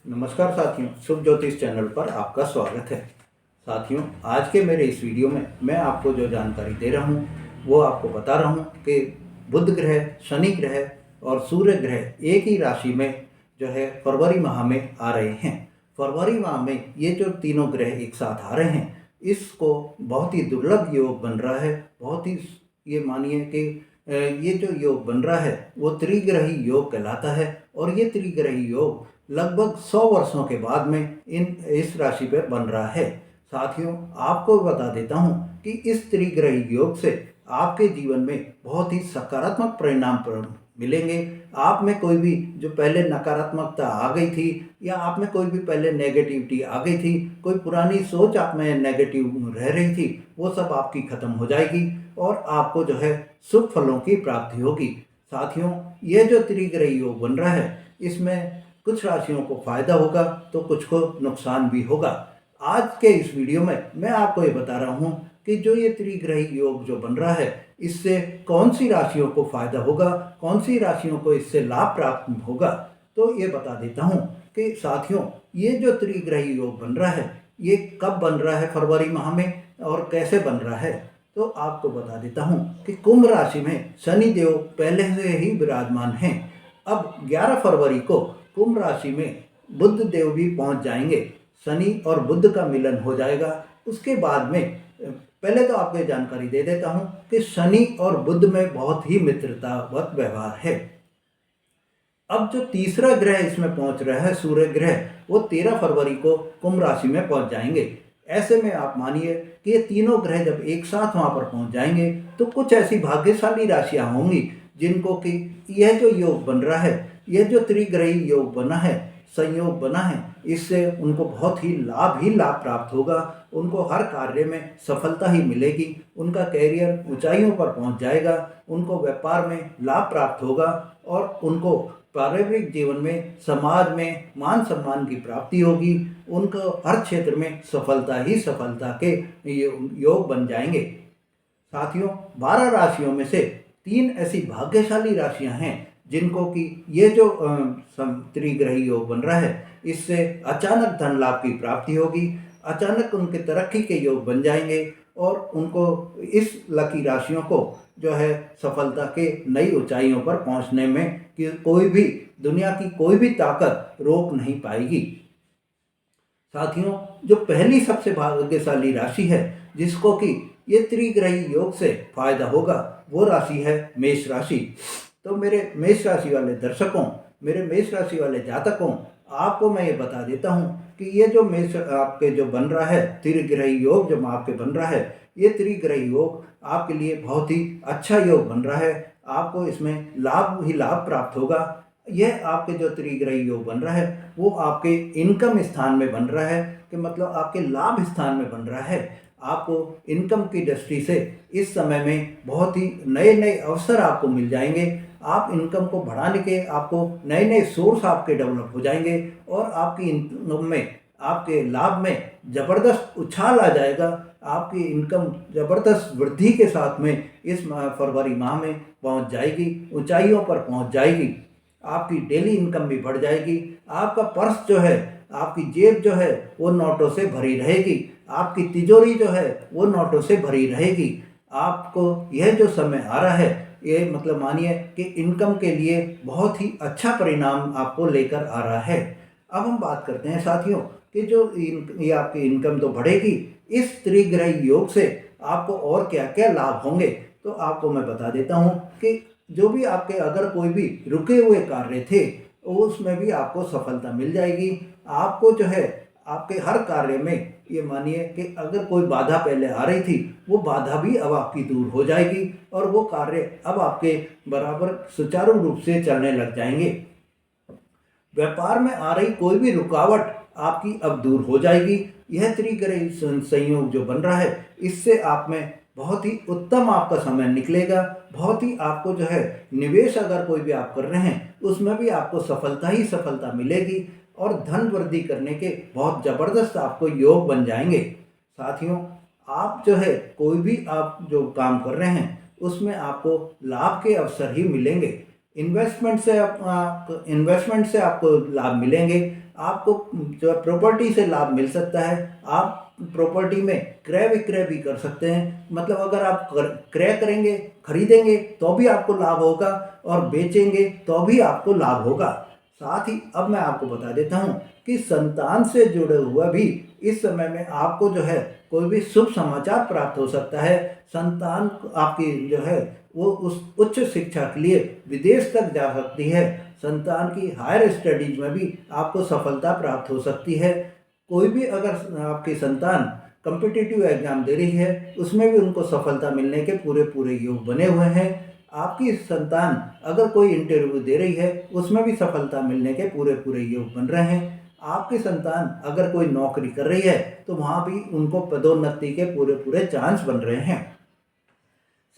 नमस्कार साथियों, शुभ ज्योतिष चैनल पर आपका स्वागत है। साथियों, आज के मेरे इस वीडियो में मैं आपको जो जानकारी दे रहा हूँ वो आपको बता रहा हूँ कि बुध ग्रह, शनि ग्रह और सूर्य ग्रह एक ही राशि में जो है फरवरी माह में आ रहे हैं। फरवरी माह में ये जो तीनों ग्रह एक साथ आ रहे हैं, इसको बहुत ही दुर्लभ योग बन रहा है। बहुत ही ये मानिए कि ये जो योग बन रहा है वो त्रिग्रही योग कहलाता है और ये त्रिग्रही योग लगभग 100 वर्षों के बाद में इस राशि पर बन रहा है। साथियों, आपको बता देता हूँ कि इस त्रिग्रही योग से आपके जीवन में बहुत ही सकारात्मक परिणाम मिलेंगे। आप में कोई भी जो पहले नकारात्मकता आ गई थी या आप में कोई भी पहले नेगेटिविटी आ गई थी, कोई पुरानी सोच आप में नेगेटिव रह रही थी, वो सब आपकी खत्म हो जाएगी और आपको जो है शुभ फलों की प्राप्ति होगी। साथियों, ये जो त्रिग्रही योग बन रहा है, इसमें कुछ राशियों को फायदा होगा तो कुछ को नुकसान भी होगा। आज के इस वीडियो में मैं आपको ये बता रहा हूँ कि जो ये त्रिग्रही योग जो बन रहा है, इससे कौन सी राशियों को फायदा होगा, कौन सी राशियों को इससे लाभ प्राप्त होगा। तो ये बता देता हूँ कि साथियों, ये जो त्रिग्रही योग बन रहा है, ये कब बन रहा है फरवरी माह में और कैसे बन रहा है, तो आपको बता देता हूँ कि कुंभ राशि में शनि देव पहले से ही विराजमान हैं। अब 11 फरवरी को कुंभ राशि में बुध देव भी पहुंच जाएंगे। शनि और बुध का मिलन हो जाएगा। उसके बाद में पहले तो आपको जानकारी दे देता हूं कि शनि और बुध में बहुत ही मित्रतावत व्यवहार है। अब जो तीसरा ग्रह इसमें पहुंच रहा है, सूर्य ग्रह, वो 13 फरवरी को कुंभ राशि में पहुंच जाएंगे। ऐसे में आप मानिए कि ये तीनों ग्रह जब एक साथ वहां पर पहुंच जाएंगे तो कुछ ऐसी भाग्यशाली राशियां होंगी जिनको कि यह जो योग बन रहा है, यह जो त्रिग्रही योग बना है, संयोग बना है, इससे उनको बहुत ही लाभ प्राप्त होगा। उनको हर कार्य में सफलता ही मिलेगी। उनका कैरियर ऊंचाइयों पर पहुंच जाएगा। उनको व्यापार में लाभ प्राप्त होगा और उनको पारिवारिक जीवन में, समाज में मान सम्मान की प्राप्ति होगी। उनको हर क्षेत्र में सफलता ही सफलता के योग बन जाएंगे। साथियों, 12 राशियों में से 3 ऐसी भाग्यशाली राशियां हैं जिनको कि ये जो त्रिग्रही योग बन रहा है, इससे अचानक धन लाभ की प्राप्ति होगी। अचानक उनके तरक्की के योग बन जाएंगे और उनको इस लकी राशियों को जो है सफलता के नई ऊंचाइयों पर पहुंचने में कि कोई भी दुनिया की कोई भी ताकत रोक नहीं पाएगी। साथियों, जो पहली सबसे भाग्यशाली राशि है जिसको कि ये त्रिग्रही योग से फायदा होगा, वो राशि है मेष राशि। तो मेरे मेष राशि वाले दर्शकों, मेरे मेष राशि वाले जातकों, आपको मैं ये बता देता हूँ कि ये जो मेष आपके जो बन रहा है त्रिग्रही योग, जो आपके बन रहा है, ये त्रिग्रही योग आपके लिए बहुत ही अच्छा योग बन रहा है। आपको इसमें लाभ ही लाभ प्राप्त होगा। यह आपके जो त्रिग्रही योग बन रहा है वो आपके इनकम स्थान में बन रहा है, कि मतलब आपके लाभ स्थान में बन रहा है। आपको इनकम की दृष्टि से इस समय में बहुत ही नए नए अवसर आपको मिल जाएंगे। आप इनकम को बढ़ाने के आपको नए नए सोर्स आपके डेवलप हो जाएंगे और आपकी इनकम में, आपके लाभ में ज़बरदस्त उछाल आ जाएगा। आपकी इनकम ज़बरदस्त वृद्धि के साथ में इस फरवरी माह में पहुंच जाएगी, ऊंचाइयों पर पहुंच जाएगी। आपकी डेली इनकम भी बढ़ जाएगी। आपका पर्स जो है, आपकी जेब जो है वो नोटों से भरी रहेगी। आपकी तिजोरी जो है वो नोटों से भरी रहेगी। आपको यह जो समय आ रहा है, ये मतलब मानिए कि इनकम के लिए बहुत ही अच्छा परिणाम आपको लेकर आ रहा है। अब हम बात करते हैं साथियों कि जो ये आपकी इनकम तो बढ़ेगी, इस त्रिग्रही योग से आपको और क्या क्या लाभ होंगे, तो आपको मैं बता देता हूँ कि जो भी आपके अगर कोई भी रुके हुए कार्य थे उसमें भी आपको सफलता मिल जाएगी। आपको जो है आपके हर कार्य में, ये मानिए कि अगर कोई बाधा पहले आ रही थी, वो बाधा भी अब आपकी दूर हो जाएगी और वो कार्य अब आपके बराबर सुचारू रूप से चलने लग जाएंगे। व्यापार में आ रही कोई भी रुकावट आपकी अब दूर हो जाएगी। यह त्रिग्रही संयोग जो बन रहा है, इससे आप में बहुत ही उत्तम आपका समय निकलेगा। बहुत ही आपको जो है निवेश अगर कोई भी आप कर रहे हैं उसमें भी आपको सफलता ही सफलता मिलेगी और धन वृद्धि करने के बहुत ज़बरदस्त आपको योग बन जाएंगे। साथियों, आप जो है कोई भी आप जो काम कर रहे हैं उसमें आपको लाभ के अवसर ही मिलेंगे। इन्वेस्टमेंट से आपको लाभ मिलेंगे। आपको जो प्रॉपर्टी से लाभ मिल सकता है। आप प्रॉपर्टी में क्रय विक्रय भी कर सकते हैं, मतलब अगर आप क्रय करेंगे, खरीदेंगे तो भी आपको लाभ होगा और बेचेंगे तो भी आपको लाभ होगा। साथ ही अब मैं आपको बता देता हूँ कि संतान से जुड़े हुआ भी इस समय में आपको जो है कोई भी शुभ समाचार प्राप्त हो सकता है। संतान आपकी जो है वो उस उच्च शिक्षा के लिए विदेश तक जा सकती है। संतान की हायर स्टडीज में भी आपको सफलता प्राप्त हो सकती है। कोई भी अगर आपकी संतान कम्पिटिटिव एग्जाम दे रही है, उसमें भी उनको सफलता मिलने के पूरे पूरे योग बने हुए हैं। आपकी संतान अगर कोई इंटरव्यू दे रही है, उसमें भी सफलता मिलने के पूरे पूरे योग बन रहे हैं। आपकी संतान अगर कोई नौकरी कर रही है तो वहाँ भी उनको पदोन्नति के पूरे पूरे चांस बन रहे हैं।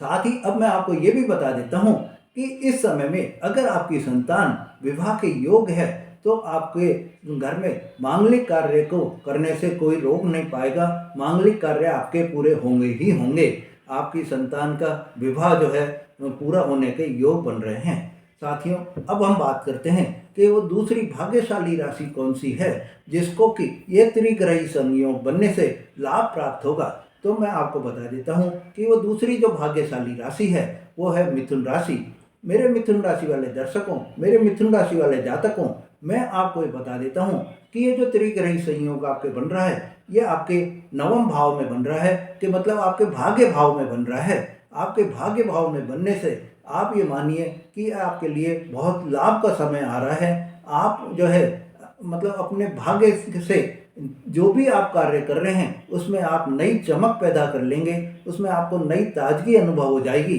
साथ ही अब मैं आपको ये भी बता देता हूँ कि इस समय में अगर आपकी संतान विवाह के योग है तो आपके घर में मांगलिक कार्य को करने से कोई रोक नहीं पाएगा। मांगलिक कार्य आपके पूरे होंगे ही होंगे। आपकी संतान का विवाह जो है पूरा होने के योग बन रहे हैं। साथियों, अब हम बात करते हैं कि वो दूसरी भाग्यशाली राशि कौन सी है जिसको कि ये त्रिग्रही संयोग बनने से लाभ प्राप्त होगा। तो मैं आपको बता देता हूँ कि वो दूसरी जो भाग्यशाली राशि है वो है मिथुन राशि। मेरे मिथुन राशि वाले दर्शकों, मेरे मिथुन राशि वाले जातकों, मैं आपको ये बता देता हूँ कि ये जो त्रिग्रही संयोग आपके बन रहा है ये आपके नवम भाव में बन रहा है, कि मतलब आपके भाग्य भाव में बन रहा है। आपके भाग्य भाव में बनने से आप ये मानिए कि आपके लिए बहुत लाभ का समय आ रहा है। आप जो है मतलब अपने भाग्य से जो भी आप कार्य कर रहे हैं उसमें आप नई चमक पैदा कर लेंगे, उसमें आपको नई ताजगी अनुभव हो जाएगी।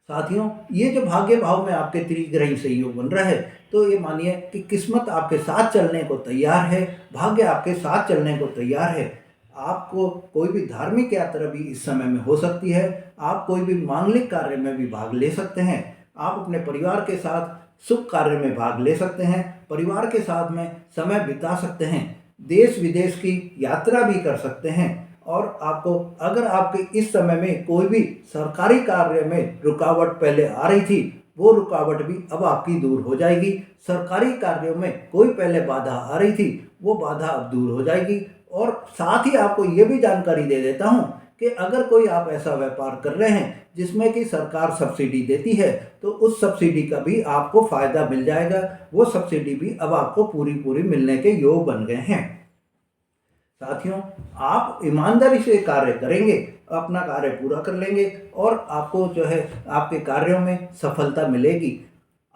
साथियों, ये जो भाग्य भाव में आपके त्रिग्रही संयोग बन रहा है तो ये मानिए कि किस्मत आपके साथ चलने को तैयार है, भाग्य आपके साथ चलने को तैयार है। आपको कोई भी धार्मिक यात्रा भी इस समय में हो सकती है। आप कोई भी मांगलिक कार्य में भी भाग ले सकते हैं। आप अपने परिवार के साथ शुभ कार्य में भाग ले सकते हैं, परिवार के साथ में समय बिता सकते हैं, देश विदेश की यात्रा भी कर सकते हैं। और आपको अगर आपके इस समय में कोई भी सरकारी कार्य में रुकावट पहले आ रही थी, वो रुकावट भी अब आपकी दूर हो जाएगी। सरकारी कार्यों में कोई पहले बाधा आ रही थी, वो बाधा अब दूर हो जाएगी। और साथ ही आपको ये भी जानकारी दे देता हूँ कि अगर कोई आप ऐसा व्यापार कर रहे हैं जिसमें कि सरकार सब्सिडी देती है तो उस सब्सिडी का भी आपको फायदा मिल जाएगा। वो सब्सिडी भी अब आपको पूरी पूरी मिलने के योग बन गए हैं। साथियों, आप ईमानदारी से कार्य करेंगे, अपना कार्य पूरा कर लेंगे और आपको जो है आपके कार्यों में सफलता मिलेगी।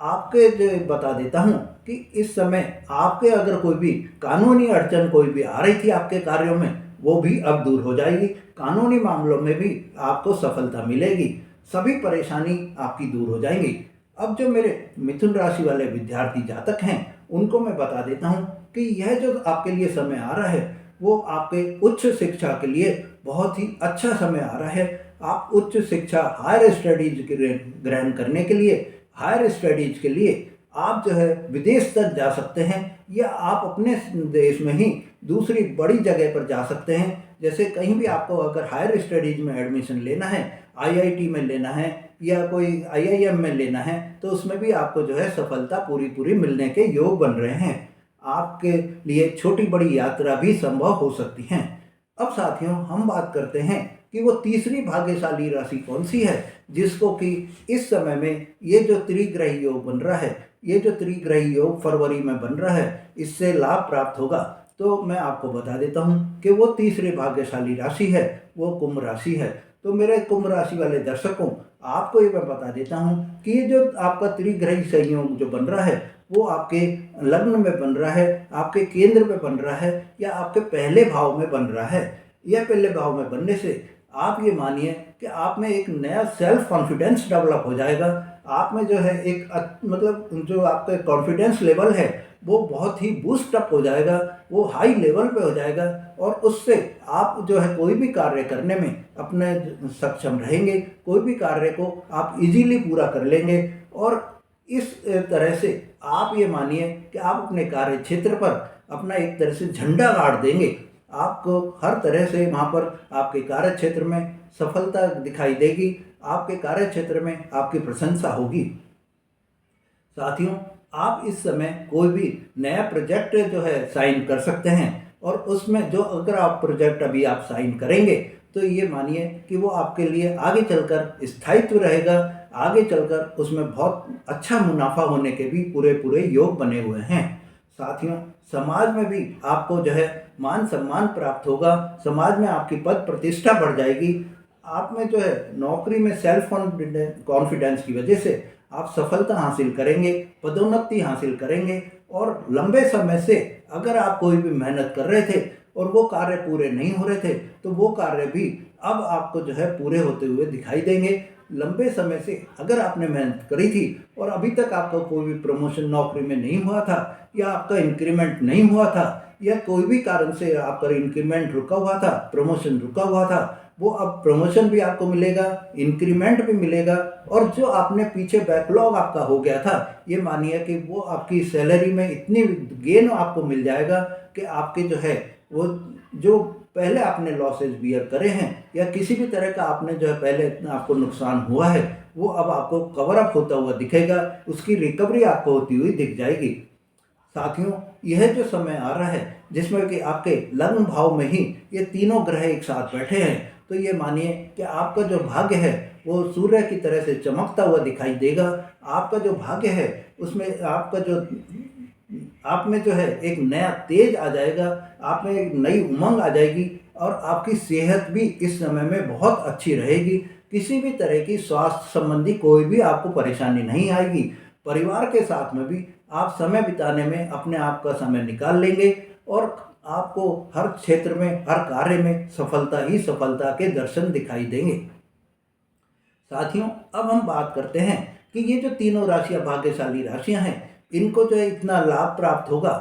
आपके जो बता देता हूँ कि इस समय आपके अगर कोई भी कानूनी अड़चन कोई भी आ रही थी आपके कार्यों में, वो भी अब दूर हो जाएगी। कानूनी मामलों में भी आपको सफलता मिलेगी, सभी परेशानी आपकी दूर हो जाएंगी। अब जो मेरे मिथुन राशि वाले विद्यार्थी जातक हैं उनको मैं बता देता हूँ कि यह जो आपके लिए समय आ रहा है वो आपके उच्च शिक्षा के लिए बहुत ही अच्छा समय आ रहा है। आप उच्च शिक्षा हायर स्टडीज ग्रहण करने के लिए, हायर स्टडीज के लिए आप जो है विदेश तक जा सकते हैं, या आप अपने देश में ही दूसरी बड़ी जगह पर जा सकते हैं। जैसे कहीं भी आपको अगर हायर स्टडीज में एडमिशन लेना है, आईआईटी में लेना है या कोई आईआईएम में लेना है, तो उसमें भी आपको जो है सफलता पूरी पूरी मिलने के योग बन रहे हैं। आपके लिए छोटी बड़ी यात्रा भी संभव हो सकती हैं। अब साथियों, हम बात करते हैं कि वो तीसरी भाग्यशाली राशि कौन सी है जिसको कि इस समय में ये जो त्रिग्रही योग बन रहा है, ये जो त्रिग्रही योग फरवरी में बन रहा है, इससे लाभ प्राप्त होगा। तो मैं आपको बता देता हूँ कि वो तीसरी भाग्यशाली राशि है, वो कुंभ राशि है। तो मेरे कुंभ राशि वाले दर्शकों, आपको ये मैं बता देता हूँ कि ये जो आपका त्रिग्रही संयोग जो बन रहा है वो आपके लग्न में बन रहा है, आपके केंद्र में बन रहा है, या आपके पहले भाव में बन रहा है। यह पहले भाव में बनने से आप ये मानिए कि आप में एक नया सेल्फ कॉन्फिडेंस डेवलप हो जाएगा। आप में जो है एक मतलब जो आपका कॉन्फिडेंस लेवल है वो बहुत ही बूस्ट अप हो जाएगा, वो हाई लेवल पे हो जाएगा। और उससे आप जो है कोई भी कार्य करने में अपने सक्षम रहेंगे, कोई भी कार्य को आप इजीली पूरा कर लेंगे। और इस तरह से आप ये मानिए कि आप अपने कार्य क्षेत्र पर अपना एक तरह से झंडा गाड़ देंगे। आपको हर तरह से वहाँ पर आपके कार्य क्षेत्र में सफलता दिखाई देगी, आपके कार्य क्षेत्र में आपकी प्रशंसा होगी। साथियों, आप इस समय कोई भी नया प्रोजेक्ट जो है साइन कर सकते हैं, और उसमें जो अगर आप प्रोजेक्ट अभी आप साइन करेंगे तो ये मानिए कि वो आपके लिए आगे चलकर स्थायित्व रहेगा, आगे चलकर उसमें बहुत अच्छा मुनाफा होने के भी पूरे पूरे योग बने हुए हैं। साथियों, समाज में भी आपको जो है मान सम्मान प्राप्त होगा, समाज में आपकी पद प्रतिष्ठा बढ़ जाएगी। आप में जो है नौकरी में सेल्फ कॉन्फिडेंस की वजह से आप सफलता हासिल करेंगे, पदोन्नति हासिल करेंगे, और लंबे समय से अगर आप कोई भी मेहनत कर रहे थे और वो कार्य पूरे नहीं हो रहे थे तो वो कार्य भी अब आपको जो है पूरे होते हुए दिखाई देंगे। लंबे समय से अगर आपने मेहनत करी थी और अभी तक आपका कोई भी प्रमोशन नौकरी में नहीं हुआ था, या आपका इंक्रीमेंट नहीं हुआ था, या कोई भी कारण से आपका इंक्रीमेंट रुका हुआ था, प्रमोशन रुका हुआ था, वो अब प्रमोशन भी आपको मिलेगा, इंक्रीमेंट भी मिलेगा। और जो आपने पीछे बैकलॉग आपका हो गया था, ये मानिए कि वो आपकी सैलरी में इतनी गेन आपको मिल जाएगा कि आपके जो है वो जो पहले आपने लॉसेज बियर करे हैं, या किसी भी तरह का आपने जो है पहले आपको नुकसान हुआ है, वो अब आपको कवर अप होता हुआ दिखेगा, उसकी रिकवरी आपको होती हुई दिख जाएगी। साथियों, यह जो समय आ रहा है जिसमें कि आपके लग्न भाव में ही ये तीनों ग्रह एक साथ बैठे हैं, तो ये मानिए कि आपका जो भाग्य है वो सूर्य की तरह से चमकता हुआ दिखाई देगा। आपका जो भाग्य है उसमें आपका जो आप में जो है एक नया तेज आ जाएगा, आप में एक नई उमंग आ जाएगी, और आपकी सेहत भी इस समय में बहुत अच्छी रहेगी। किसी भी तरह की स्वास्थ्य संबंधी कोई भी आपको परेशानी नहीं आएगी। परिवार के साथ में भी आप समय बिताने में अपने आप का समय निकाल लेंगे, और आपको हर क्षेत्र में, हर कार्य में सफलता ही सफलता के दर्शन दिखाई देंगे। साथियों, अब हम बात करते हैं कि ये जो तीनों राशियां भाग्यशाली राशियां हैं, इनको जो है इतना लाभ प्राप्त होगा।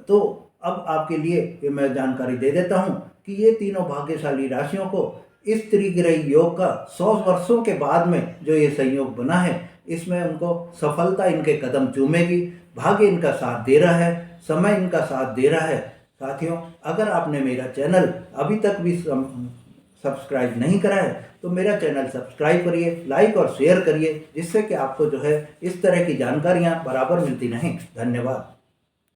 तो अब आपके लिए ये मैं जानकारी दे देता हूँ कि ये तीनों भाग्यशाली राशियों को इस त्रिग्रही योग का 100 वर्षों के बाद में जो ये संयोग बना है, इसमें उनको सफलता इनके कदम चूमेगी। भाग्य इनका साथ दे रहा है, समय इनका साथ दे रहा है। साथियों, अगर आपने मेरा चैनल अभी तक भी सब्सक्राइब नहीं करा है तो मेरा चैनल सब्सक्राइब करिए, लाइक और शेयर करिए, जिससे कि आपको जो है इस तरह की जानकारियाँ बराबर मिलती रहें। धन्यवाद।